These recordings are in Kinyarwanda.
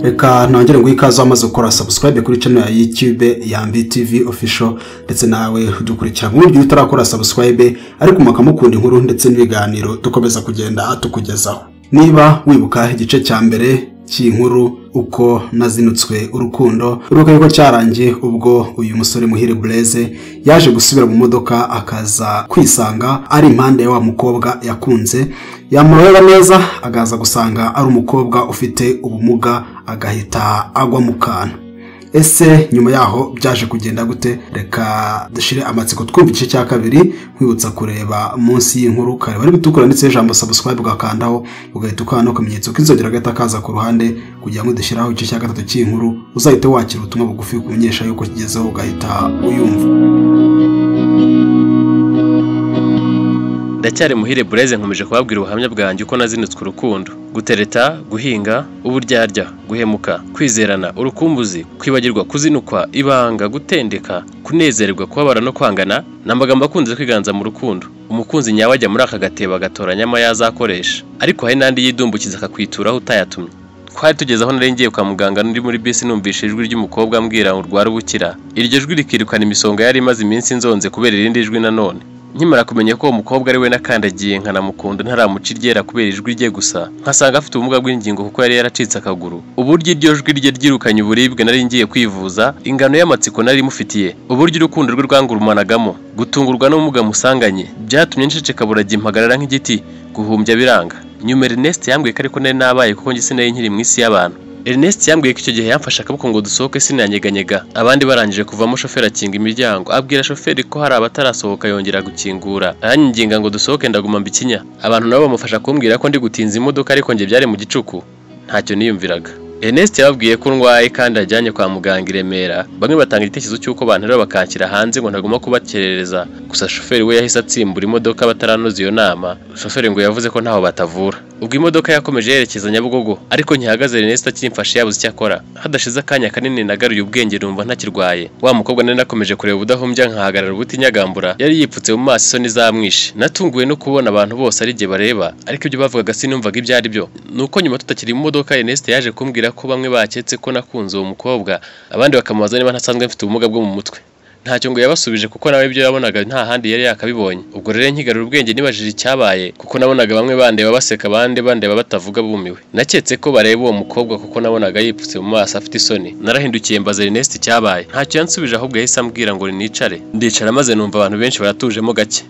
Reka nongere ngo ikaze amaze gukora subscribe kuri channel ya YouTube YAMBI TV official ndetse nawe udukurikira mu buryo utarakora subscribe ariko mukamukunda inkuru ndetse n'ibiganiro dukomeza kugenda tukugezaho. Niba wibuka igice cya mbere cy'inkuru uko nazinutswe urukundo uruko cyarangiye ubwo uyu musore muhire Blaise yaje gusubira mu modoka akaza kwisanga ari impande wa mukobwa yakunze yamureba neza agaza gusanga ari umukobwa ufite ubumuga agahita agwa mu kantu. Ese nyuma yaho byaje kugenda gute? Reka dushire amatsiko twumva igice cya kabiri kwibutsa kureba munsi y'inkuru kare bari gutukura ndetse ijambo subscribe ugakandaho ugahita ukana no kumenyetso k'inzogera gata kaza ku ruhande kugira ngo dushiraho igice cya gatatu cy'inkuru uzahite wakira ubutumwa bugufi kumenyesha yuko kigezeho ugahita uyumva. Ndacyari muhire Blaise nkomeje kubabwira ubuhamya bwanjye uko nazinutswe urukundo, gutereta, guhinga, uburyarya, guhemuka, kwizerana, urukumbuzi, kwibagirwa, kuzinukwa, ibanga, gutendeka, kunezererwa, kubabara no kwangana, n'amagambo akunze kwiganza mu rukundo. Umukunzi nyawe ajya muri aka gatebo agatoranya ama yazakoresha, ariko hari n'andi yidumbukiza akakwituraho utayatumye. Twari tugeze aho nari ngiye kwa muganga ndi muri bisi numvise ijwi ry'umukobwa ambwira ngo rwara ubukira. Iryo jwi rikirukana imisonga yari imaze iminsi nzonze kubera irindi jwi nanone. Nkimara kumenya ko umukobwa ari we nakandagiye nkanamukunda ntaramuca iryera kubera ijwi rye gusa nkasanga afite ubumuga bw'ingingo kuko yari yaracitse akaguru. Uburyo iryo jwi rye ryirukanye uburibwe nari ngiye kwivuza, ingano y'amatsiko nari mufitiye, uburyo urukundo rwe rwangurumanagamo, gutungurwa n'ubumuga musanganye byatumye nceceka burajya impagarara nk'igiti, guhumbya biranga. Nyuma Ernest yambwiye ko ariko nari nabaye kuko ngi sinari nkiri mu isi y'abantu. Ernest yambwiye ko icyo gihe yamfasha akaboko ngo dusohoke sinanyeganyega, abandi barangije kuvamo shoferi akinga imiryango, abwira shoferi ko hari abatarasohoka yongera gukingura, aranyinginga ngo dusohoke ndaguma mbikinya. Abantu nabo bamufasha kumbwira ko ndi gutinza imodoka ariko nge byari mu gicuku ntacyo niyumviraga. Ernest yababwiye ko ndwaye kandi ajyanye kwa muganga i Remera. Bamwe batanga igitekerezo cy'uko banterera bakanshyira hanze ngo ntaguma kubakerereza, gusa shoferi we yahise atsimbura imodoka bataranoza iyo nama. Shoferi ngo yavuze ko ntaho batavura. Ubwo imodoka yakomeje yerekeza Nyabugogo ariko nkihagaze Ernest akimfashe yabuze icyo akora. Hadashize akanya kanini nagaruye ubwenge numva ntakirwaye. Wa mukobwa nari nakomeje kureba ubudahumbya nkahagarara ubutinyagambura yari yipfutse mu maso isoni zamwishe. Natunguwe no kubona abantu bose ari jye bareba ariko ibyo bavugaga sinumvaga ibyo ari byo. Nuko nyuma tutakiri mu modoka Ernest yaje kumbwira ko bamwe baketse ko nakunze uwo mukobwa abandi bakamubaza niba ntasanzwe mfite ubumuga bwo mu mutwe. Ntacyo ngo yabasubije kuko nawe ibyo yabonaga nta handi yari yakabibonye. Ubwo rero nkigarura ubwenge nibajije icyabaye kuko nabonaga bamwe bandeba baseka abandi bandeba batavuga bumiwe. Naketse ko bareba uwo mukobwa kuko nabonaga yipfutse mu maso afite isoni. Narahindukiye mbaza Ernest icyabaye, ntacyo yansubije ahubwo yahise ambwira ngo nicare. Ndicara maze numva abantu benshi baratujemo gake.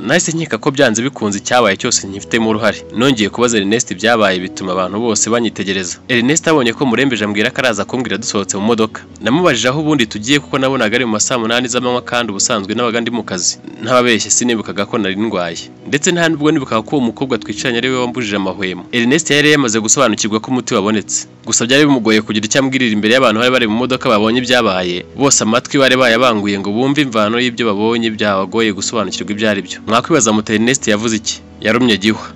Nahise nkeka ko byanze bikunze icyabaye cyose nkifitemo uruhare. Nongeye kubaza Ernest ibyabaye bituma abantu bose banyitegereza. Ernest abonye ko murembeje ambwira ko araza kumbwira dusohotse mu modoka. Namubajije aho ubundi tugiye kuko nabonaga ari mu masaa 8 z'amanywa kandi ubusanzwe nabaga ndi mu kazi. Ntababeshye sinibukaga ko nari ndwaye. Ndetse nta nubwo nibukaga ko uwo mukobwa twicaranye ari we wambujije amahwemo. Ernest yari yamaze gusobanukirwa ko umuti wabonetse. Gusa byari bimugoye kugira icyo ambwirira imbere y'abantu bari mu modoka babonye ibyabaye. Bose amatwi bari bayabanguye ngo bumve imvano y'ibyo babonye byabagoye gusobanukirwa ibyo ari byo. Mwakwibaza muti Ernest yavuze iki? Yarumye gihwa.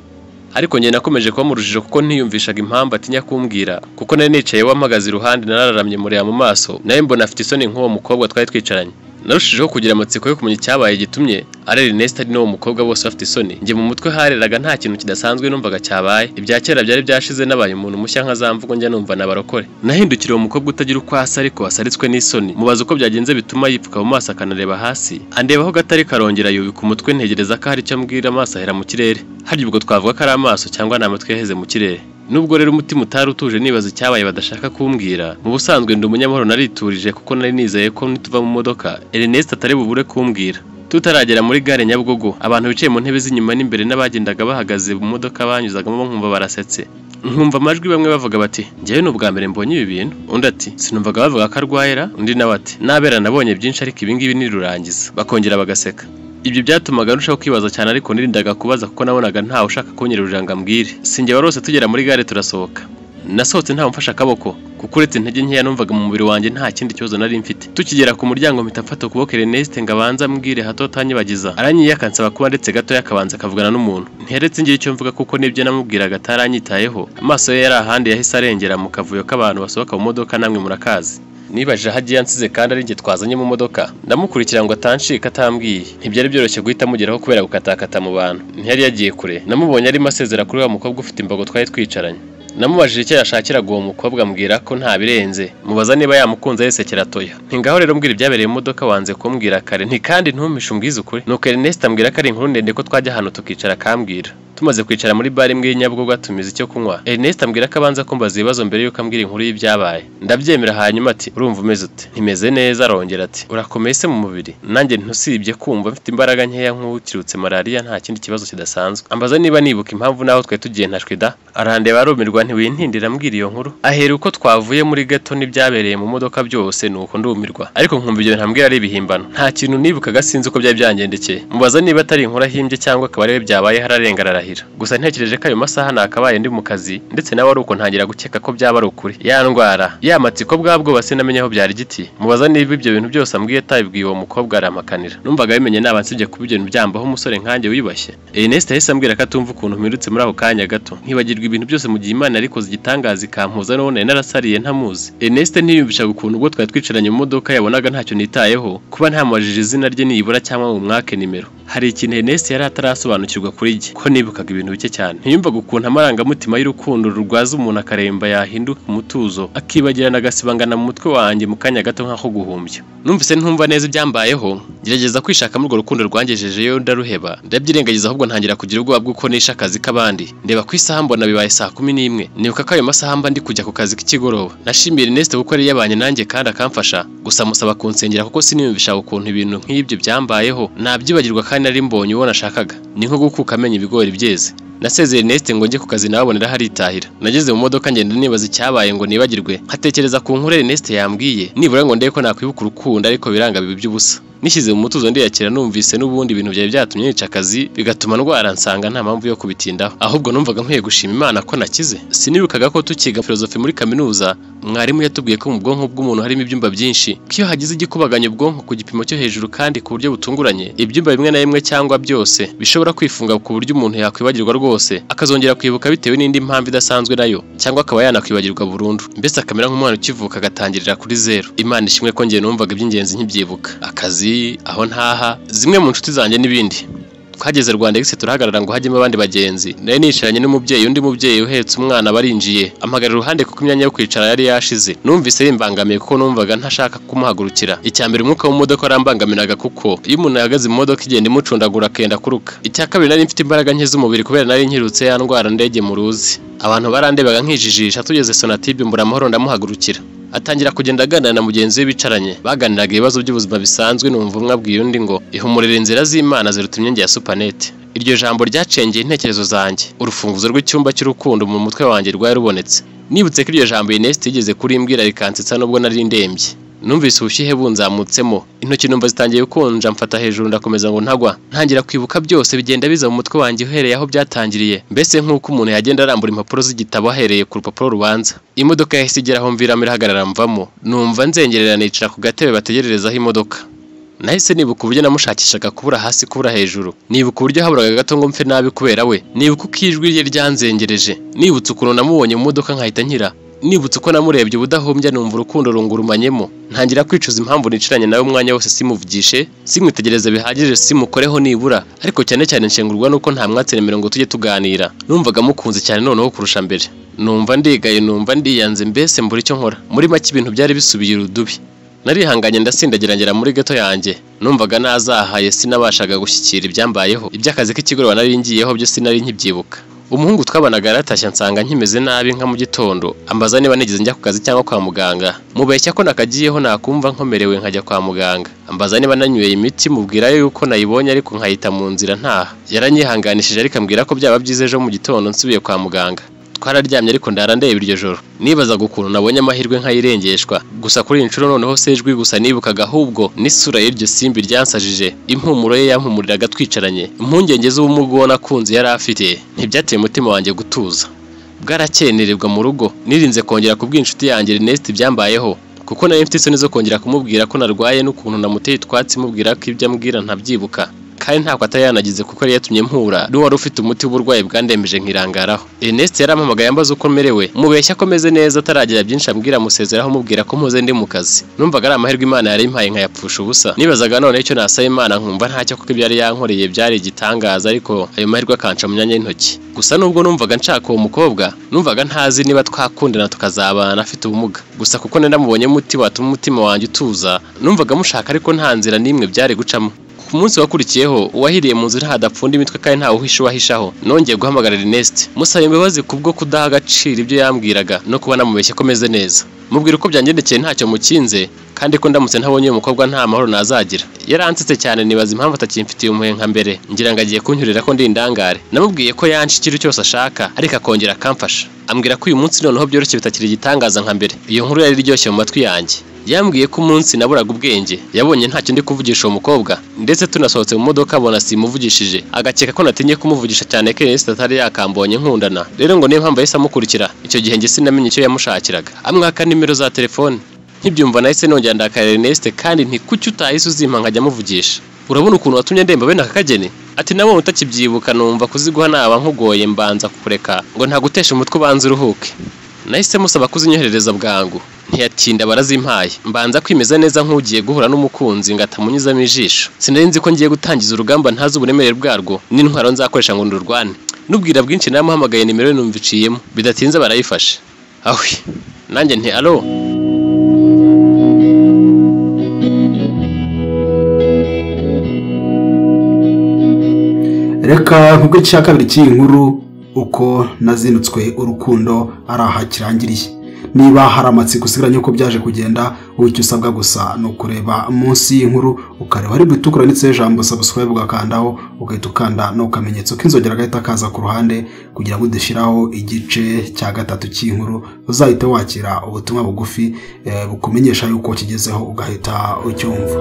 Ariko nge nakomeje kuba mu rujijo kuko ntiyumvishaga impamvu atinya kumbwira kuko nari nicaye wamagaze iruhande nararamye mureba mu maso nawe mbona afite isoni nk'uwo mukobwa twari twicaranye. Narushijeho kugira amatsiko yo kumenya icyabaye gitumye ari Ernest ari n'uwo mukobwa bose bafite isoni. Nge mu mutwe hareraga nta kintu kidasanzwe numvaga cyabaye, ibya kera byari byashize nabaye umuntu mushya nkazamvugo njya numva nabarokore. Nahindukira uwo mukobwa utagira uko asa ariko asaritswe n'isoni, mubaza uko byagenze bituma yipfuka mu maso akanareba hasi, andebaho gatari karongera yubika umutwe ntegereza ko hari icyo ambwira amaso ahera mu kirere. Hari ubwo twavuga ko ari amaso cyangwa ni amatwi yaheze mu kirere. Nubwo rero umutima utari utuje nibaza icyabaye badashaka kumbwira. Mu busanzwe ndi umunyamahoro nariturije kuko nari nizeye ko nituva mu modoka Ernest atari bubure kumbwira. Tutaragera muri gare Nyabugogo abantu bicaye mu ntebe z'inyuma n'imbere n'abagendaga bahagaze mu modoka banyuzagamo nkumva barasetse. Nkumva amajwi bamwe bavuga bati njyewe n'ubwa mbere mbonye ibi bintu. Undi ati sinumvaga bavuga ko arwayera. Undi nawe ati nabera nabonye byinshi ariko ibi ngibi nirurangiza. Bakongera bagaseka. Ibyo byatumaga ndushaho kwibaza cyane ariko nirindaga kubaza kuko nabonaga ntawe ushaka kunyerurira ngo ambwire. Sinjye warose tugera muri gare turasohoka. Nasohotse ntawe mfasha akaboko kuko uretse intege nkeya numvaga mu mubiri wanjye nta kindi kibazo nari mfite. Tukigera ku muryango mpita mfata ukuboko Ernest ngo abanza ambwire hato atanyibagiza. Aranyiyaka ansaba kuba ndetse gato yakabanza akavugana n'umuntu. Ntiheretse ngira icyo mvuga kuko nibyo namubwiraga ataranyitayeho. Amaso ye yari ahandi yahise arengera mu kavuyo k'abantu basohoka mu modoka namwe murakazi. Nibajije hagiye yansize kandi ari nge twazanye mu modoka. Ndamukurikira ngo atanshika atambwiye. Ntibyari byoroshye guhita mugeraho kubera gukatakata mu bantu. Ntiyari yagiye kure. Namubonye ari masezera kuri wa mukobwa ufite imbago twari twicaranye. namubajije icyo yashakiraga uwo mukobwa ambwira ko nta birenze, mubaza niba yamukunze yese kiratoya. Ntingaho rero mbwira ibyabereye mu modoka wanze kumbwira kare, nti kandi ntumpishe umbwize ukuri. Nuko Ernest ambwira ko ari inkuru ndende ko twajya hano tukicara akambwira. Tumaze kwicara muri bar imwe y'Inyabugogo atumiza icyo kunywa, Ernest ambwira ko abanza kumbaza ibibazo mbere yuko ambwira inkuru y'ibyabaye. Ndabyemera hanyuma ati urumva umeze ute? Ntimeze neza. Arongera ati urakomeye se mu mubiri? Nanjye ntusibye kumva mfite imbaraga nkeya nk'ukirutse malaria, nta kindi kibazo kidasanzwe. Ambaza niba nibuka impamvu naho twe tugiye ntashwida. Arandeba arumirwa ntiwintindira ambwira iyo nkuru. Ahera uko twavuye muri ghetto n'ibyabereye mu modoka byose nuko ndumirwa. Ariko nkumva ibyo ntambwira ari ibihimbano. Nta kintu nibukaga sinzi uko byari byagendekeye. Mubaza niba atari inkuru ahimbye cyangwa akaba ariwe byabaye hararengararahira. Gusa ntekereje ko ayo masaha nakabaye ndi mu kazi ndetse nawe ari uko ntangira gukeka ko byaba ari ukuri. Ya ndwara, ya matsiko bwabwo base namenye aho byari giti. Mubaza niba ibyo bintu byose ambwiye atabibwiye uwo mukobwa arampakanira. Numvaga bimenye nabansibye kuba ibyo bintu byambaho umusore nkanjye wiyubashye. Ernest yahise ambwira ko atumva ukuntu mpirutse muri ako kanya gato, nkibagirwa ibintu byose mu gihe Imana ariko zigitangaza ikampuza none narasariye ntamuzi. Ernest ntiyumvisha ukuntu ubwo twari twicaranye mu modoka yabonaga ntacyo nitayeho kuba ntamubajije izina rye nibura cyangwa mu mwake nimero. Hari ikintu Ernest yari atarasobanukirwa kuri jye, ko nibukaga ibintu bike cyane. Ntiyumvaga ukuntu amarangamutima y'urukundo rurwaza umuntu akaremba yahinduka umutuzo akibagirana agasibangana mu mutwe wanjye mu kanya gato nk'aho guhumbya. Numvise ntumva neza ibyambayeho, gerageza kwishaka muri urwo rukundo rwangejejeyo ndaruheba, ndabyirengagiza ahubwo ntangira kugira ubwoba bw'uko nisha akazi k'abandi. Ndeba ku isaha mbona bibaye saa 11. Nibuka ko ayo masaha mba ndi kujya ku kazi k'ikigoroba. Nashimiye Ernest kuko yari yabanye nanjye kandi akamfasha, gusa musaba kunsengera kuko siniyumvisha ukuntu ibintu nk'ibyo byambayeho nabyibagirwa kandi nari mbonye uwo nashakaga. Ni nko gukuka amenya ibigori byeze. Nasezeye Ernest ngo njye ku kazi nabonera haritahira. Nageze mu modoka ngenda nibaza icyabaye ngo nibagirwe, nkatekereza ku nkuru Ernest yambwiye, nibura ngo ndebe ko nakwibuka urukundo ariko biranga bibi by'ubusa. Nishyize mu mutuzo ndiyakira numvise n'ubundi ibintu byari byatumye nica akazi bigatuma ndwara nsanga nta mpamvu yo kubitindaho. Ahubwo numvaga nkwiye gushima Imana ko nakize. Sinibukaga ko tukiga filozofi muri kaminuza mwarimu yatubwiye ko mu bwonko bw'umuntu harimo ibyumba byinshi, ko iyo hagize igikubaganya ubwonko ku gipimo cyo hejuru kandi ku buryo butunguranye, ibyumba bimwe na bimwe cyangwa byose bishobora kwifunga ku buryo umuntu yakwibagirwa rwose akazongera kwibuka bitewe n'indi mpamvu idasanzwe nayo, cyangwa akaba yanakwibagirwa burundu, mbese akamera nk'umwana ukivuka agatangirira kuri zero. Imana ishimwe ko ngiye numvaga iby'ingenzi nkibyibuka, akazi, aho ntaha, zimwe mu nshuti zanjye n'ibindi. Twageze Rwanda Igice turahagarara ngo hajyemo abandi bagenzi. Nari nicaranye n'umubyeyi, undi mubyeyi uhetse umwana barinjiye, amagarira uruhande kuko imyanya yo kwicara yari yashize. Numvise bimbangamiye kuko numvaga ntashaka kumuhagurukira. Icyambere umwuka w'imodoka arambangamiraga kuko iyo umuntu yahagaze mu modoka igenda imucundagura akenda kuruka. Icya kabiri nari mfite imbaraga nke z'umubiri kubera nari nkirutse ya ndwara ndege mu ruzi. Abantu barandebaga nkijijisha. Tugeze Sonatube mbura amahoro ndamuhagurukira. Atangira kugenda aganira na mugenzi we bicaranye, baganiraga ibibazo by'ubuzima bisanzwe. Numva umwe abwiye undi ngo ihumurire inzira z'Imana ziruta imyenge ya supanete. Iryo jambo ryacengeye intekerezo zanjye, urufunguzo rw'icyumba cy'urukundo mu mutwe wanjye rwari rubonetse. Nibutse ko iryo jambo Ernest yigeze kurimbwira rikansetsa nubwo nari ndembye. Numvise ubushyuhe bunzamutsemo, intoki numva zitangiye gukonja, mfata hejuru ndakomeza ngo ntagwa. Ntangira kwibuka byose bigenda biza mu mutwe wanjye uhereye aho byatangiriye, mbese nk'uko umuntu yagenda arambura impapuro z'igitabo ahereye ku rupapuro rubanza. Imodoka yahise igera aho mviramo irahagarara mvamo, numva nzengerera nicara ku gatebe bategererezaho imodoka. Nahise nibuka uburyo namushakishaga kubura hasi kubura hejuru, nibuka uburyo haburaga gato ngo mfe nabi kubera we, nibuka uko ijwi rye ryanzengereje, nibutse ukuntu namubonye mu modoka nkahita nkira, nibutse uko namurebye ubudahumbya numva urukundo rungurumanyemo. Ntangira kwicuza impamvu nicaranye nawe umwanya wose simuvugishe, simwitegereza bihagije, simukoreho nibura, ariko cyane cyane nshengurwa nuko nta mwatsemera ngo tujye tuganira. Numvaga mukunze cyane noneho kurusha mbere, numva ndigaye, numva ndiyanze, mbese mbura icyo nkora. Muri make ibintu byari bisubiye urudubi. Narihanganye ndasindagira muri gato yanjye, numvaga nazahaye, sinabashaga gushyikira ibyambayeho. Iby'akazi k'ikigoroba nari ngiyeho byo sinari nkibyibuka. Umuhungu twabanaga yaratashye ansanga nkimeze nabi nka mu gitondo, ambaza niba nigeze njya ku kazi cyangwa kwa muganga. Mubeshya ko nakagiyeho nakumva nkomerewe nkajya kwa muganga. Ambaza niba nanyweye imiti, mubwira yuko nayibonye ariko nkayita mu nzira ntaha. Yaranyihanganishije ariko ambwira ko byaba byiza ejo mu gitondo nsubiye kwa muganga. Twararyamye ariko ndarandeba iryo joro, nibazaga ukuntu nabonye amahirwe nkayirengeshwa. Gusa kuri inshuro noneho sejwi gusa nibukaga, ahubwo n'isura y'iryo simbi ryansajije. Impumuro ye yampumuriraga twicaranye, impungenge z'ubumuga nakunze yari afite ntibyateye umutima wanjye gutuza. Bwarakenererwa mu rugo, nirinze kongera kubwira inshuti yanjye Ernest ibyambayeho kuko nari mfite isoni zo kongera kumubwira ko narwaye n'ukuntu namuteye twatsi mubwira ko ibyo ambwira ntabyibuka. kandi ntako atayanagize kuko yari yatumye mpura n'uwari ufite umuti w'uburwayi bwandembeje nkirangaraho. Ernest yarampamagaye ambaza uko merewe, mubeshya ko meze neza ataragira byinshi ambwira musezeraho mubwira ko mpuze ndi mu kazi. Numvaga ari amahirwe Imana yari impaye nkayapfusha ubusa. Nibazaga none icyo nasaba Imana nkumva ntacyo kuko ibyari yankoreye byari igitangaza, ariko ayo mahirwe akanca mu myanya y'intoki. Gusa nubwo numvaga nshaka uwo mukobwa, numvaga ntazi niba twakundana tukazabana afite ubumuga. Gusa kuko ndamubonye muti watuma umutima wanjye utuza, numvaga mushaka ariko nta nzira n'imwe byari gucamo. Ku munsi wakurikiyeho uwahiriye mu nzira hadapfunda imitwe kandi ntawe uhishaho, nongeye guhamagara Ernest musaba imbabazi kubwo kudaha agaciro ibyo yambwiraga no kuba namubeshye ko meze neza. Mubwira uko byangendekeye ntacyo mukinze kandi ko ndamutse ntabonye uyu mukobwa nta mahoro nazagira. Yaransetse cyane nibaza impamvu atakimfitiye umuhe nka mbere, ngira ngo agiye kunyurira ko ndi indangare. Namubwiye ko yanshi ikintu cyose ashaka ariko akongera akamfasha. Ambwira ko uyu munsi noneho byoroshye bitakiri igitangaza nka mbere. Iyo nkuru yari iryoshye mu matwi yanjye. Yambwiye ko umunsi naburaga ubwenge yabonye ntacyo ndi kuvugisha uwo mukobwa, ndetse tunasohotse mu modoka abona simuvugishije, agakeka ko natinye kumuvugisha cyane ko Ernest atari yakambonye nkundana. Rero ngo niyo mpamvu yahise amukurikira. Icyo gihe njye sinamenye icyo yamushakiraga. Amwaka nimero za telefone. Nkibyumva nahise nongera ndakarira Ernest kandi nti kuki utahise uzimpa nkajya amuvugisha. Urabona ukuntu watumye ndemba bene aka kageni? Ati nabonye utakibyibuka numva kuziguha naba nkugoye mbanza kukureka ngo nta gutesha umutwe ubanza uruhuke. Nahise musaba kuzinyoherereza bwangu. Ntiyatinda barazimpaye. Mbanza kwimeza neza nk'ugiye guhura n'umukunzi ngatamunyuzamo ijisho. Sinari nzi ko ngiye gutangiza urugamba ntazi uburemere bwarwo n'intwaro nzakoresha ngo ndurwane. Nubwira bwinshi namuhamagaye nimero numva iciyemo, bidatinze barayifashe. Ahwi nanjye nti alo. Reka nkubwo icya kabiri cy'iyi nkuru uko nazinutswe urukundo araha kirangiriye. Niba hari amatsiko usigaranye uko byaje kugenda, icyo usabwa gusa ni ukureba munsi y'inkuru ukareba hari bitukura ndetse ijambo subscribe ugakandaho, ugahita ukanda no kamenyetso k'inzogera gahita kaza ku ruhande kugira ngo udashiraho igice cya gatatu cy'inkuru uzahite wakira ubutumwa bugufi bukumenyesha yuko kigezeho ugahita ucyumva.